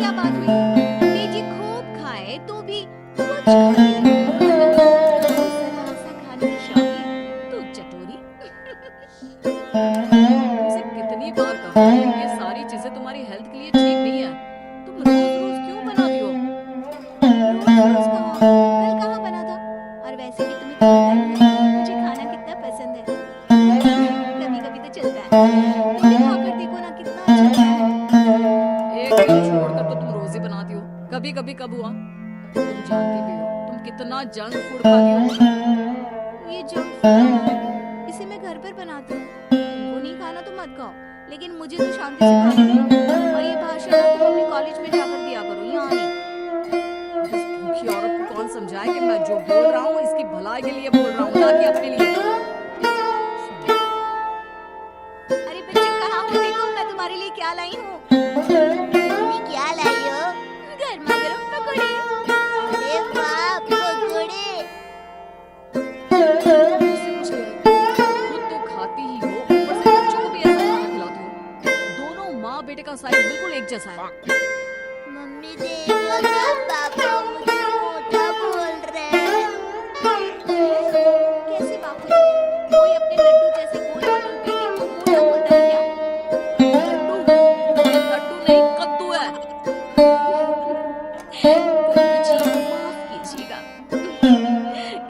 क्या बात हुई? बेटी खूब खाए तो भी कुछ खाती रहे। जरा सा खाने की शौकीन, तू चटोरी। तुमसे कितनी बार कहा है, ये सारी चीजें तुम्हारी हेल्थ के लिए ठीक नहीं है। तुम रोज रोज क्यों बनाती हो? रोज रोज कहाँ, कल कहाँ बना था? और वैसे भी तुम्हें तो पता ही है मुझे खाना कितना पसंद है। कभी कभी तो चलता है, तुम भी खाकर देखो ना कितना अच्छा लगता है। एक दिन छोड़कर तो तुम रोज ही बनाती हो, कभी कभी कब हुआ? तुम जानती भी हो तुम कितना जंक फूड खाती हो। ये जंक फूड है, इसे मैं घर पर बनाती हूँ। तुमको नहीं खाना तो मत खाओ, लेकिन मुझे तो शांति से खाने दो। और ये भाषण ना तुम अपने कॉलेज में जाकर दिया करो, यहाँ नहीं। अब इस भूखी औरत को कौन समझाए कि मैं जो बोल रहा हूँ इसकी भलाई के लिए बोल रहा हूँ, ना कि अपने लिए। सुनो, अरे बच्चे कहाँ हो, देखो मैं तुम्हारे लिए क्या लाई हूँ। मम्मी क्या लाई हो? गर्मा गर्म पकोड़े। अरे वाह पकोड़े। मुझसे कुछ ले आई। खुद तो खाती ही हो, ऊपर से बच्चों को भी ऐसा खाना खिलाती हो। दोनों माँ बेटे का साइज बिल्कुल एक जैसा है। मम्मी देखो ना, पापा मुझे मोटा बोल रहे हैं। कैसे बापू जी? कोई अपने लड्डू जैसे गोल मोटे बेटे को मोटा बोलता है क्या? लड्डू? ये लड्डू नहीं, कद्दू है। गुड्डू जी माफ कीजिएगा।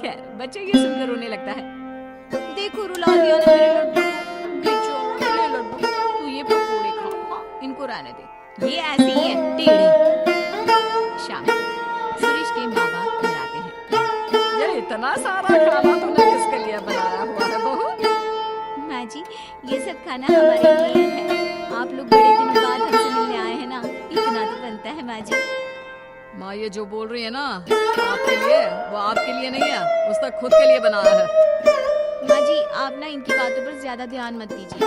खैर बच्चे ये सुनकर रोने लगता है। देखो रुला दिया ना मेरे लड्डू को। बेचो ले लड्डू, तू ये पकोड़े खा, हाँ इनको रहने दे, ये ऐसे ही है टेढ़े। शाम को सुरेश के माँ बाप घर आते हैं। ये इतना सारा खाना तूने किसके लिए बनाया हुआ है बहू? माँ जी ये सब खाना हमारे लिए है। आप लोग बड़े दिनों बाद हमसे मिलने आए हैं ना, इतना तो बनता है माँ जी। माँ ये जो बोल रही है ना आपके लिए, वो आपके लिए नहीं है, उसने खुद के लिए बनाया है। माँ जी आप ना इनकी बातों पर ज्यादा ध्यान मत दीजिए,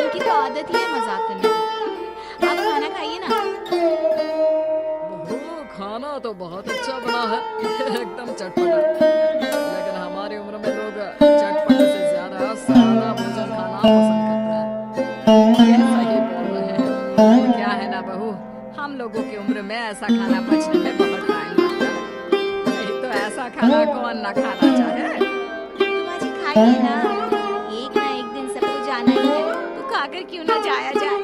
इनकी तो आदत ही है मजाक करने की। आप खाना खाइए ना। बहू खाना तो बहुत अच्छा बना है, एकदम चटपटा। लेकिन हमारी उम्र में लोग चटपटे से ज्यादा सादा भोजन खाना पसंद करते हैं। ये सही बोल रहे हैं। क्या है ना बहू, हम लोगों की उम्र में ऐसा खाना पचने में बहुत टाइम लगता है। नहीं तो ऐसा खाना कौन ना खाना चाहे। तो माँ जी खाइए ना, एक दिन सबको जाना ही है, तो खाकर क्यों ना जाया जाए।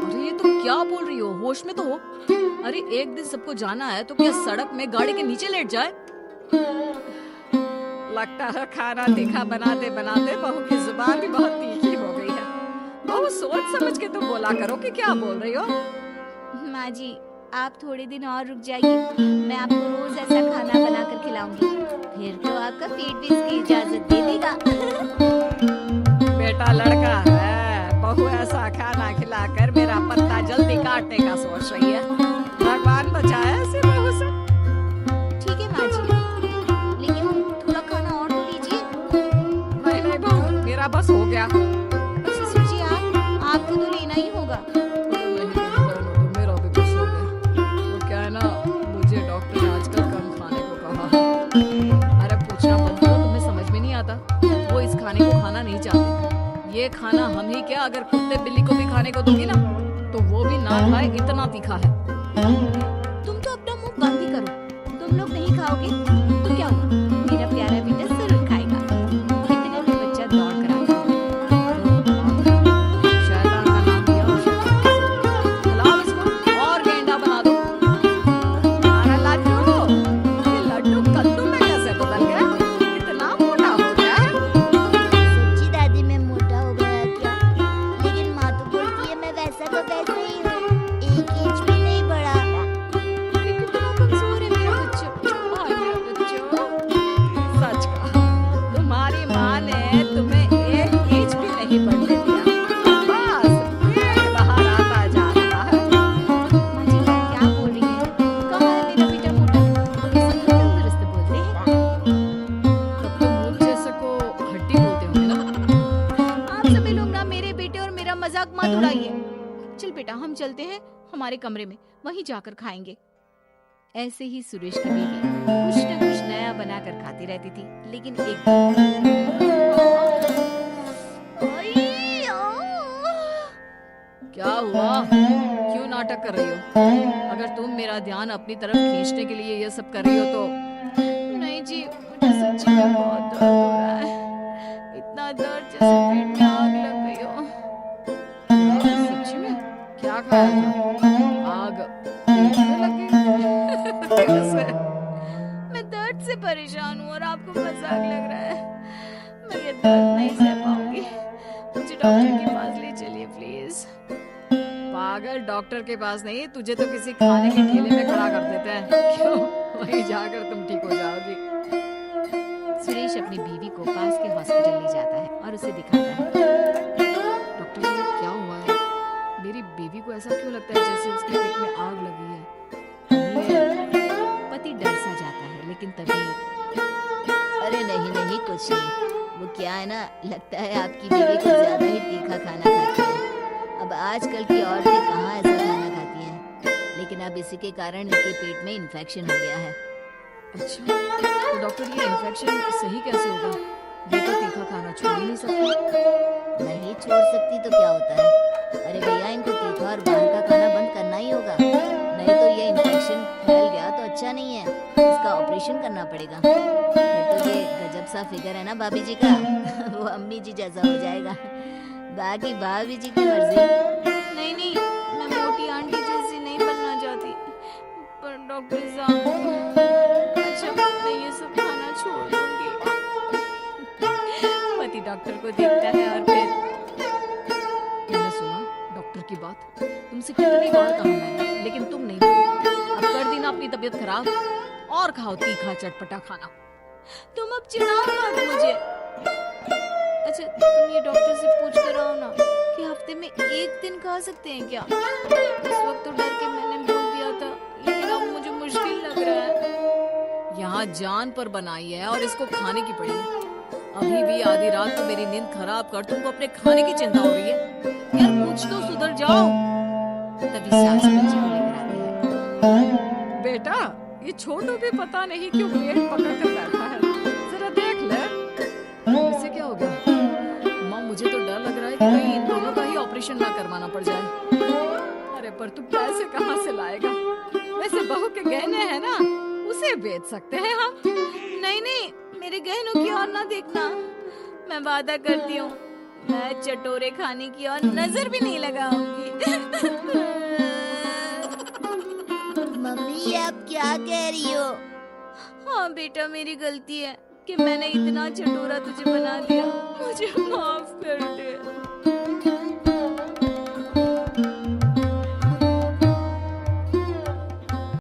अरे ये तुम क्या बोल रही हो, होश में तो हो। अरे एक दिन सबको जाना है तो क्या सड़क में गाड़ी के नीचे लेट जाए? लगता है खाना तीखा बनाते बनाते बहू की जुबान भी बहुत तीखी हो गई है। बहू सोच समझ के तुम बोला करो कि क्या बोल रही हो। माँ जी आप थोड़े दिन और रुक जाइए, मैं आपको रोज ऐसा खाना बनाकर खिलाऊंगी, फिर तो आपका पेट भी इसकी इजाजत दे देगा। बेटा लड़का है, बहू ऐसा खाना खिलाकर मेरा पत्ता जल्दी काटने का सोच रही है। भगवान बचाए ऐसी बहू से। ठीक है माँ जी, लेकिन थोड़ा खाना और तो लीजिए। नहीं नहीं बहू, मेरा बस हो गया। ससुर जी आपको तो लेना ही होगा। मेरा भी बस हो गया। वो क्या है ना, मुझे डॉक्टर ने आजकल कम खाने को कहा है। अरे पूछना बंद करो, तुम्हें समझ में नहीं आता। वो इस खाने को खाना नहीं चाहते। ये खाना हम ही क्या, अगर कुत्ते बिल्ली को भी खाने को दोगी ना तो वो भी ना खाए, इतना तीखा है। तुम तो अपना मुंह बंद ही करो, तुम लोग नहीं खाओगे तो क्या हुआ, मेरा प्यारा बेटा जरूर खाएगा। इतने में बच्चा दौड़ कर आता है। शैतान का नाम लिया और शैतान का सर। खिलाओ इसको और गेंडा बना दो। अरे लड्डू, ये लड्डू कद्दू में कैसे बदल गया? इतना मोटा हो गया है। सच्ची दादी मैं मोटा हो गया क्या? लेकिन माँ तो बोलती है मैं वैसा का वैसा ही हूँ, एक इंच भी नहीं बढ़ा। ये कितना कमजोर है मेरा बच्चा। हाय मेरा बच्चों, सच कहा, तुम्हारी माँ ने तुम्हें एक इंच भी नहीं बढ़ने दिया। बस पेट बाहर आता जा रहा है। माँ जी क्या बोल रही है? कहाँ है मेरा बेटा मोटा? इसे तो तंदुरुस्त बोलते हैं। तब तो मूल जैसे को हड्डी बोलते होंगे ना। आप सभी लोग ना मेरे बेटे और मेरा मजाक मत उड़ाइए। चल बेटा हम चलते हैं हमारे कमरे में, वहीं जाकर खाएंगे। ऐसे ही सुरेश की बीवी कुछ न कुछ नया बनाकर खाती रहती थी, लेकिन एक क्या हुआ, क्यों नाटक कर रही हो? अगर तुम मेरा ध्यान अपनी तरफ खींचने के लिए ये सब कर रही हो तो नहीं जी, मुझे सच्ची में बहुत दर्द हो रहा है। इतना दर्द जैसे पेट में आग लग गई हो। सच्ची में? क्या खाया था? आग पेट में लग गई? कैसे? मैं दर्द से परेशान हूँ और आपको मजाक लग रहा है। मैं ये दर्द नहीं सह पाऊंगी। मुझे डॉक्टर के पास ले चलिए प्लीज। पागल, डॉक्टर के पास नहीं, तुझे तो किसी खाने के ठेले में खड़ा कर देते हैं। क्यों? वहीं जाकर तुम ठीक हो जाओगी। सुरेश अपनी बीवी को पास के हॉस्पिटल ले जाता है और उसे दिखाता है। डॉक्टर जी, क्या हुआ है? मेरी बीवी को ऐसा क्यों लगता है जैसे उसके पेट में आग लगी है? पति डर सा जाता है, लेकिन तभी अरे नहीं नहीं कुछ नहीं, वो क्या है ना, लगता है आपकी बीवी कुछ ज्यादा ही तीखा खाना खाती है। अब आजकल की औरतें कहाँ ऐसा खाना खाती हैं, लेकिन अब इसी के कारण इनके पेट में इन्फेक्शन हो गया है। अच्छा, तो डॉक्टर ये इन्फेक्शन सही कैसे होगा? ये तो तीखा खाना छोड़ ही नहीं सकती। नहीं छोड़ सकती तो क्या होता है? अरे भैया, इनको तीखा और बाहर का खाना बंद करना ही होगा, नहीं तो ये इन्फेक्शन फैल गया तो अच्छा नहीं है, इसका ऑपरेशन करना पड़ेगा। फिर तो ये गजब सा फिगर है ना भाभी जी का वो अम्मी जी जैसा हो जाएगा। बाकी भाभी जी की मर्जी। नहीं नहीं, मैं मोटी आंटी जैसी नहीं बनना चाहती, पर डॉक्टर साहब, अच्छा मैं ये सब खाना छोड़ दूंगी। पति डॉक्टर को देखता है और फिर तुमने सुना डॉक्टर की बात? तुमसे कितनी बार कहा मैंने, लेकिन तुम नहीं मानती। अब कर दी ना अपनी तबीयत खराब, और खाओ तीखा चटपटा खाना। तुम अब चिढ़ाओ मत मुझे। अच्छा तुम ये डॉक्टर से पूछ कर आओ ना कि हफ्ते में एक दिन खा सकते हैं क्या? इस वक्त तो डर के मैंने बोल दिया था, लेकिन अब मुझे मुश्किल लग रहा है। यहाँ जान पर बनाई है और इसको खाने की पड़ी है। अभी भी आधी रात को मेरी नींद खराब कर तुमको अपने खाने की चिंता हो रही है। यार कुछ तो सुधर जाओ। तभी सास बच्चे को लेकर आती है। बेटा, ये छोटू भी पता नहीं क्यों पेट पकड़ कर बैठा है, जरा देख ले। इसे क्या हो गया? माँ, मुझे तो डर लग रहा है कि कहीं इन दोनों का ही ऑपरेशन ना करवाना पड़ जाए। अरे पर तू पैसे कहाँ से लाएगा? वैसे बहू के गहने हैं ना, उसे बेच सकते हैं हम। नहीं नहीं, मेरे गहनों की ओर ना देखना। मैं वादा करती हूँ, मैं चटोरे खाने की ओर नजर भी नहीं लगाऊंगी। मम्मी, आप क्या कह रही हो? हाँ बेटा, मेरी गलती है कि मैंने इतना चटोरा तुझे बना दिया। मुझे माफ कर दे।